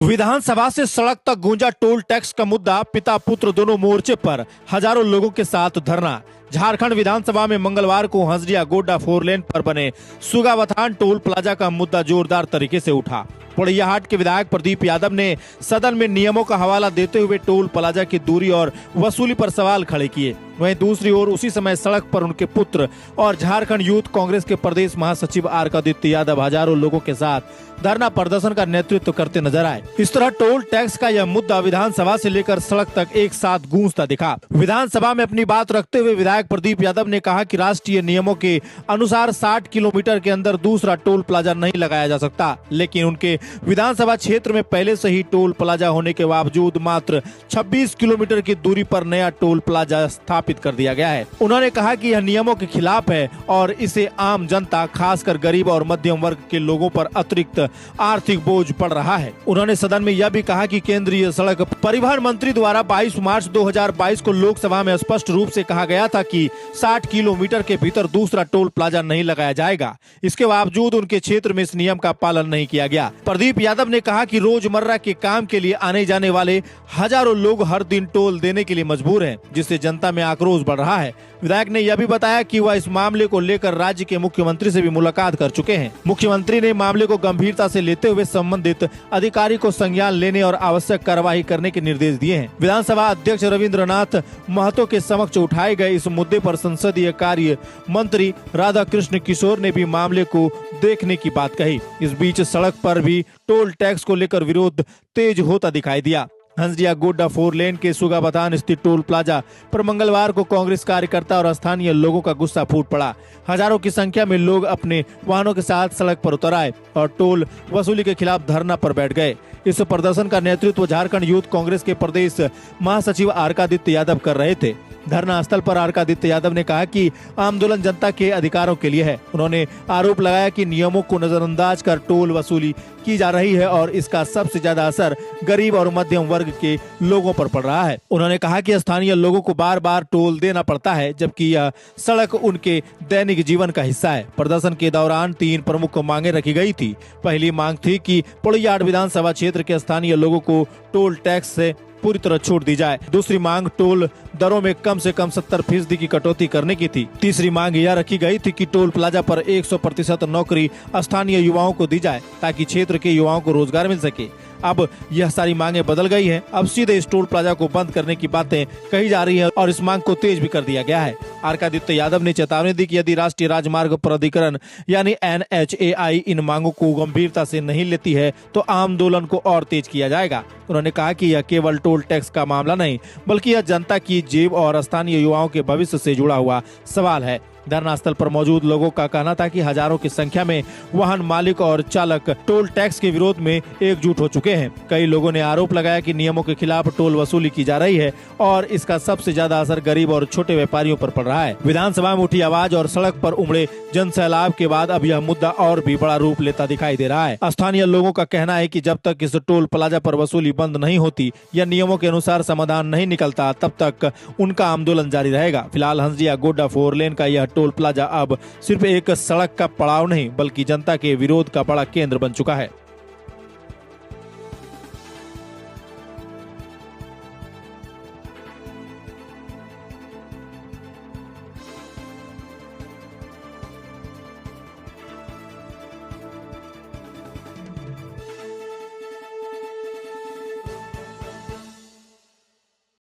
विधानसभा से सड़क तक गूंजा टोल टैक्स का मुद्दा, पिता पुत्र दोनों मोर्चे पर, हजारों लोगों के साथ धरना। झारखंड विधानसभा में मंगलवार को हंसदिया गोड्डा 4 लेन पर बने सुगावथान टोल प्लाजा का मुद्दा जोरदार तरीके से उठा। पोड़ैयाहाट के विधायक प्रदीप यादव ने सदन में नियमों का हवाला देते हुए टोल प्लाजा की दूरी और वसूली पर सवाल खड़े किए। वहीं दूसरी ओर उसी समय सड़क पर उनके पुत्र और झारखंड यूथ कांग्रेस के प्रदेश महासचिव आरकादित्य यादव हजारों लोगों के साथ धरना प्रदर्शन का नेतृत्व करते नजर आए। इस तरह टोल टैक्स का यह मुद्दा विधानसभा से लेकर सड़क तक एक साथ गूंजता दिखा। विधानसभा में अपनी बात रखते हुए विधायक प्रदीप यादव ने कहा कि राष्ट्रीय नियमों के अनुसार 60 किलोमीटर के अंदर दूसरा टोल प्लाजा नहीं लगाया जा सकता, लेकिन उनके विधानसभा क्षेत्र में पहले से ही टोल प्लाजा होने के बावजूद मात्र 26 किलोमीटर की दूरी पर नया टोल प्लाजा स्थापित कर दिया गया है। उन्होंने कहा कि यह नियमों के खिलाफ है और इसे आम जनता, खासकर गरीब और मध्यम वर्ग के लोगों पर अतिरिक्त आर्थिक बोझ पड़ रहा है। उन्होंने सदन में यह भी कहा कि केंद्रीय सड़क परिवहन मंत्री द्वारा 22 मार्च 2022 को लोकसभा में स्पष्ट रूप से कहा गया था कि 60 किलोमीटर के भीतर दूसरा टोल प्लाजा नहीं लगाया जाएगा। इसके बावजूद उनके क्षेत्र में इस नियम का पालन नहीं किया गया। प्रदीप यादव ने कहा कि रोजमर्रा के काम के लिए आने जाने वाले हजारों लोग हर दिन टोल देने के लिए मजबूर हैं, जिससे जनता में आक्रोश बढ़ रहा है। विधायक ने यह भी बताया कि वह इस मामले को लेकर राज्य के मुख्यमंत्री से भी मुलाकात कर चुके हैं। मुख्यमंत्री ने मामले को गंभीरता से लेते हुए संबंधित अधिकारी को संज्ञान लेने और आवश्यक कार्रवाई करने के निर्देश दिए हैं। विधानसभा अध्यक्ष रविंद्रनाथ महतो के समक्ष उठाए गए इस मुद्दे पर संसदीय कार्य मंत्री राधाकृष्ण किशोर ने भी मामले को देखने की बात कही। इस बीच सड़क पर भी टोल टैक्स को लेकर विरोध तेज होता दिखाई दिया। हंसदिया गोड्डा 4 लेन के सुगावथान स्थित टोल प्लाजा पर मंगलवार को कांग्रेस कार्यकर्ता और स्थानीय लोगों का गुस्सा फूट पड़ा। हजारों की संख्या में लोग अपने वाहनों के साथ सड़क पर उतर आए और टोल वसूली के खिलाफ धरना पर बैठ गए। इस प्रदर्शन का नेतृत्व झारखंड यूथ कांग्रेस के प्रदेश महासचिव आरकादित्य यादव कर रहे थे। धरना स्थल पर आरकादित्य यादव ने कहा कि आंदोलन जनता के अधिकारों के लिए है। उन्होंने आरोप लगाया कि नियमों को नजरअंदाज कर टोल वसूली की जा रही है और इसका सबसे ज्यादा असर गरीब और मध्यम वर्ग के लोगों पर पड़ रहा है। उन्होंने कहा कि स्थानीय लोगों को बार बार टोल देना पड़ता है, जबकि यह सड़क उनके दैनिक जीवन का हिस्सा है। प्रदर्शन के दौरान 3 प्रमुख मांगे रखी गई थी। पहली मांग थी कि पोड़ैयाहाट विधानसभा क्षेत्र के स्थानीय लोगों को टोल टैक्स से पूरी तरह छूट दी जाए। दूसरी मांग टोल दरों में कम से कम 70% की कटौती करने की थी। तीसरी मांग यह रखी गई थी कि टोल प्लाजा पर 100% नौकरी स्थानीय युवाओं को दी जाए, ताकि क्षेत्र के युवाओं को रोजगार मिल सके। अब यह सारी मांगे बदल गई हैं। अब सीधे इस टोल प्लाजा को बंद करने की बातें कही जा रही हैं और इस मांग को तेज भी कर दिया गया है। आरकादित्य यादव ने चेतावनी दी कि यदि राष्ट्रीय राजमार्ग प्राधिकरण यानी NHAI इन मांगों को गंभीरता से नहीं लेती है तो आंदोलन को और तेज किया जाएगा। उन्होंने कहा कि यह केवल टोल टैक्स का मामला नहीं, बल्कि यह जनता की जेब और स्थानीय युवाओं के भविष्य से जुड़ा हुआ सवाल है। धरना स्थल पर मौजूद लोगों का कहना था कि हजारों की संख्या में वाहन मालिक और चालक टोल टैक्स के विरोध में एकजुट हो चुके हैं। कई लोगों ने आरोप लगाया कि नियमों के खिलाफ टोल वसूली की जा रही है और इसका सबसे ज्यादा असर गरीब और छोटे व्यापारियों पर पड़ रहा है। विधानसभा में उठी आवाज और सड़क पर उमड़े जनसैलाब के बाद अब यह मुद्दा और भी बड़ा रूप लेता दिखाई दे रहा है। स्थानीय लोगों का कहना है कि जब तक इस टोल प्लाजा पर वसूली बंद नहीं होती या नियमों के अनुसार समाधान नहीं निकलता, तब तक उनका आंदोलन जारी रहेगा। फिलहाल हंसदिया गोड्डा 4 लेन का यह टोल प्लाजा अब सिर्फ एक सड़क का पड़ाव नहीं, बल्कि जनता के विरोध का बड़ा केंद्र बन चुका है।